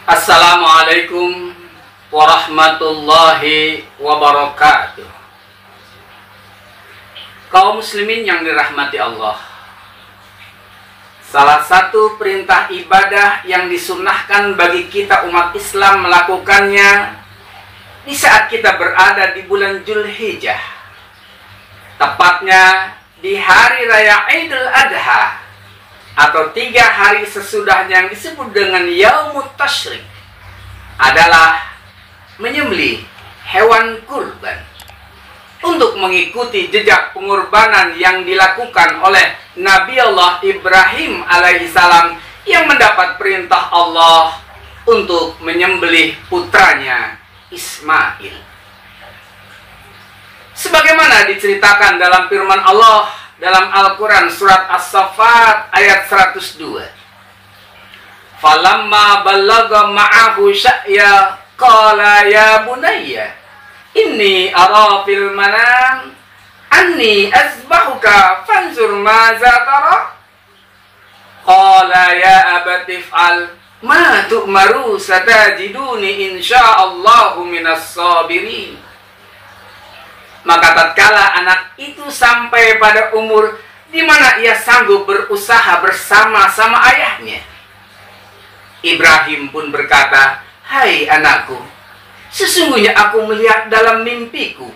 Assalamualaikum warahmatullahi wabarakatuh. Kaum muslimin yang dirahmati Allah, salah satu perintah ibadah yang disunnahkan bagi kita umat Islam melakukannya di saat kita berada di bulan Dzulhijjah, tepatnya di hari raya Idul Adha atau 3 hari sesudahnya yang disebut dengan Yaumut Tasyrik, adalah menyembelih hewan kurban untuk mengikuti jejak pengorbanan yang dilakukan oleh Nabi Allah Ibrahim alaihissalam yang mendapat perintah Allah untuk menyembelih putranya Ismail. Sebagaimana diceritakan dalam firman Allah dalam Al-Quran surat As-Saffat ayat 102. Falamma balagha ma'ahu sya'ya qala ya bunayya inni ara fil manam anni azbahuka fanzur maza tara. Qala ya abati if'al ma tu'maru satajiduni insya'allahu minas sabirin. Maka tatkala anak itu sampai pada umur di mana ia sanggup berusaha bersama-sama ayahnya, Ibrahim pun berkata, "Hai anakku, sesungguhnya aku melihat dalam mimpiku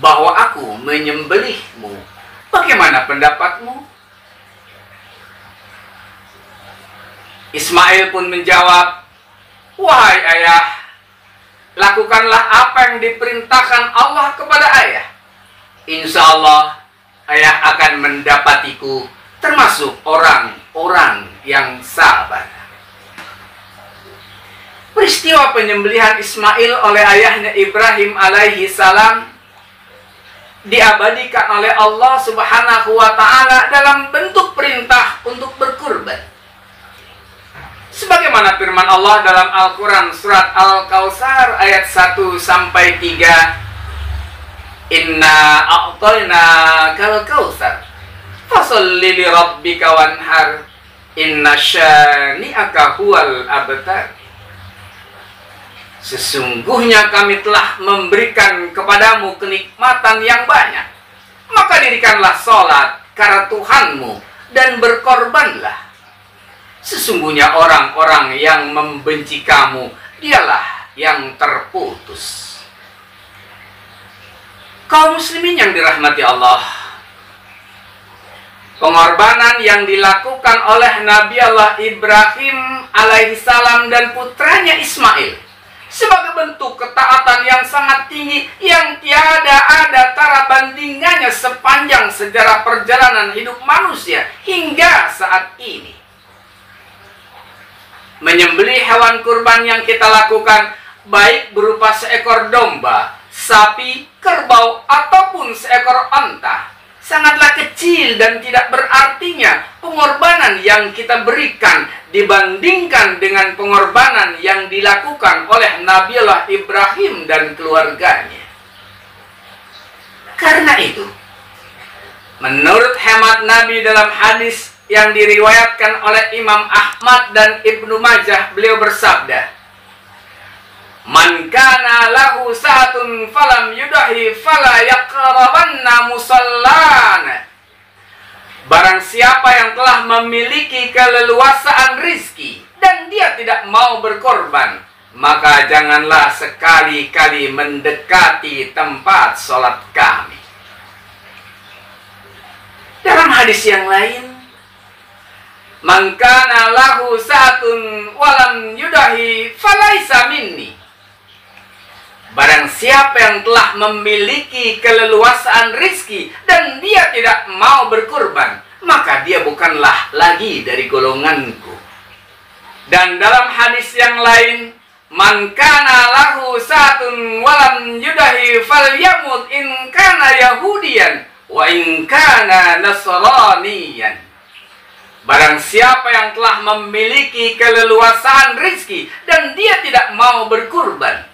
bahwa aku menyembelihmu. Bagaimana pendapatmu?" Ismail pun menjawab, "Wahai ayah, lakukanlah apa yang diperintahkan Allah kepada ayah. Insya Allah ayah akan mendapatiku termasuk orang-orang yang sabar." Peristiwa penyembelihan Ismail oleh ayahnya Ibrahim alaihi salam diabadikan oleh Allah Subhanahu wa ta'ala dalam bentuk perintah untuk berkurban. Sebagaimana firman Allah dalam Al-Quran surat Al-Kautsar ayat 1-3, Inna a'tainakal kautsar fasholli li rabbika wanhar inna syani'aka huwal abtar. Sesungguhnya kami telah memberikan kepadamu kenikmatan yang banyak, maka dirikanlah sholat karena Tuhanmu dan berkorbanlah. Sesungguhnya orang-orang yang membenci kamu, dialah yang terputus. Kaum muslimin yang dirahmati Allah, pengorbanan yang dilakukan oleh Nabi Allah Ibrahim alaihissalam dan putranya Ismail sebagai bentuk ketaatan yang sangat tinggi yang tiada ada tara bandingannya sepanjang sejarah perjalanan hidup manusia hingga saat ini. Menyembelih hewan kurban yang kita lakukan, baik berupa seekor domba, sapi, kerbau, ataupun seekor onta, sangatlah kecil dan tidak berartinya pengorbanan yang kita berikan dibandingkan dengan pengorbanan yang dilakukan oleh Nabi Allah Ibrahim dan keluarganya. Karena itu, menurut hemat Nabi dalam hadis yang diriwayatkan oleh Imam Ahmad dan Ibnu Majah, beliau bersabda, "Man kana lahu sa'atun falam yudahi fala yaqrabanna musallana." Barang siapa yang telah memiliki keleluasaan rizki dan dia tidak mau berkorban, maka janganlah sekali-kali mendekati tempat sholat kami. Dalam hadis yang lain, "Man kana lahu sa'atun walam yudahi falaisa minni." Barang siapa yang telah memiliki keleluasaan rizki dan dia tidak mau berkurban, maka dia bukanlah lagi dari golonganku. Dan dalam hadis yang lain, "Man kana lahu sa'atun walam yudahi falyamut in kana yahudiyan wa in kana nasraniyan." Barang siapa yang telah memiliki keleluasaan rizki dan dia tidak mau berkurban,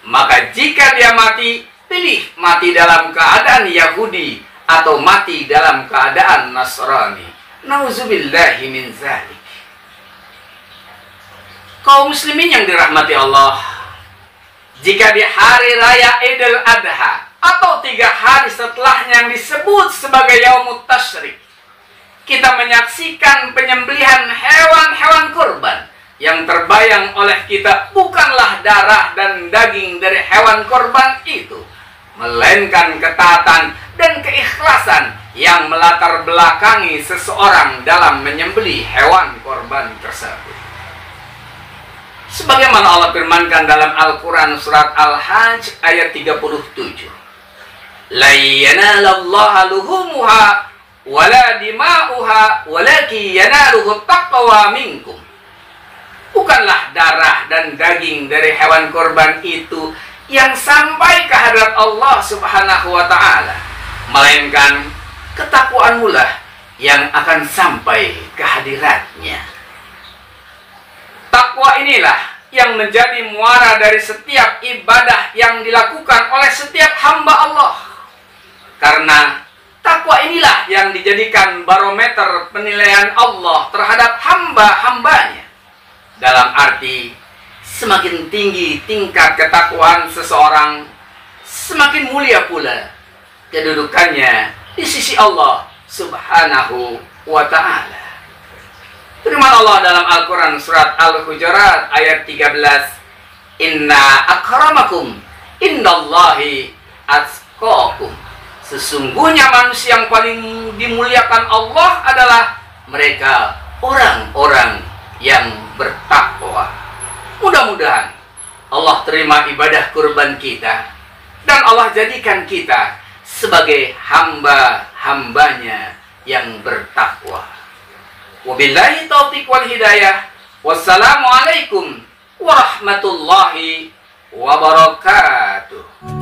maka jika dia mati, pilih mati dalam keadaan Yahudi atau mati dalam keadaan Nasrani. Nauzubillahi min zalik. Kaum muslimin yang dirahmati Allah, jika di hari raya Idul Adha atau 3 hari setelahnya yang disebut sebagai Yaumut Tasyrik, kita menyaksikan penyembelihan hewan-hewan kurban, yang terbayang oleh kita bukanlah darah dan daging dari hewan kurban itu, melainkan ketaatan dan keikhlasan yang melatar belakangi seseorang dalam menyembelih hewan kurban tersebut. Sebagaimana Allah firmankan dalam Al-Quran surat Al-Hajj ayat 37, la yanalallaha luhumuha wala dima'uha walakin yanaluhu taqwa minkum. Bukanlah darah dan daging dari hewan korban itu yang sampai ke hadirat Allah Subhanahu wa ta'ala, melainkan ketakwaanmu lah yang akan sampai ke hadiratnya. Takwa inilah yang menjadi muara dari setiap ibadah yang dilakukan oleh setiap hamba Allah. Karena takwa inilah yang dijadikan barometer penilaian Allah terhadap hamba-hambanya. Dalam arti, semakin tinggi tingkat ketakwaan seseorang, semakin mulia pula kedudukannya di sisi Allah Subhanahu wa ta'ala. Firman Allah dalam Al-Quran surat Al-Hujurat ayat 13, inna akramakum indallahi atqakum. Sesungguhnya manusia yang paling dimuliakan Allah adalah mereka orang-orang yang bertakwa. Mudah-mudahan Allah terima ibadah kurban kita, dan Allah jadikan kita sebagai hamba-hambanya yang bertakwa. Wabillahi taufiq wal hidayah. Wassalamualaikum warahmatullahi wabarakatuh.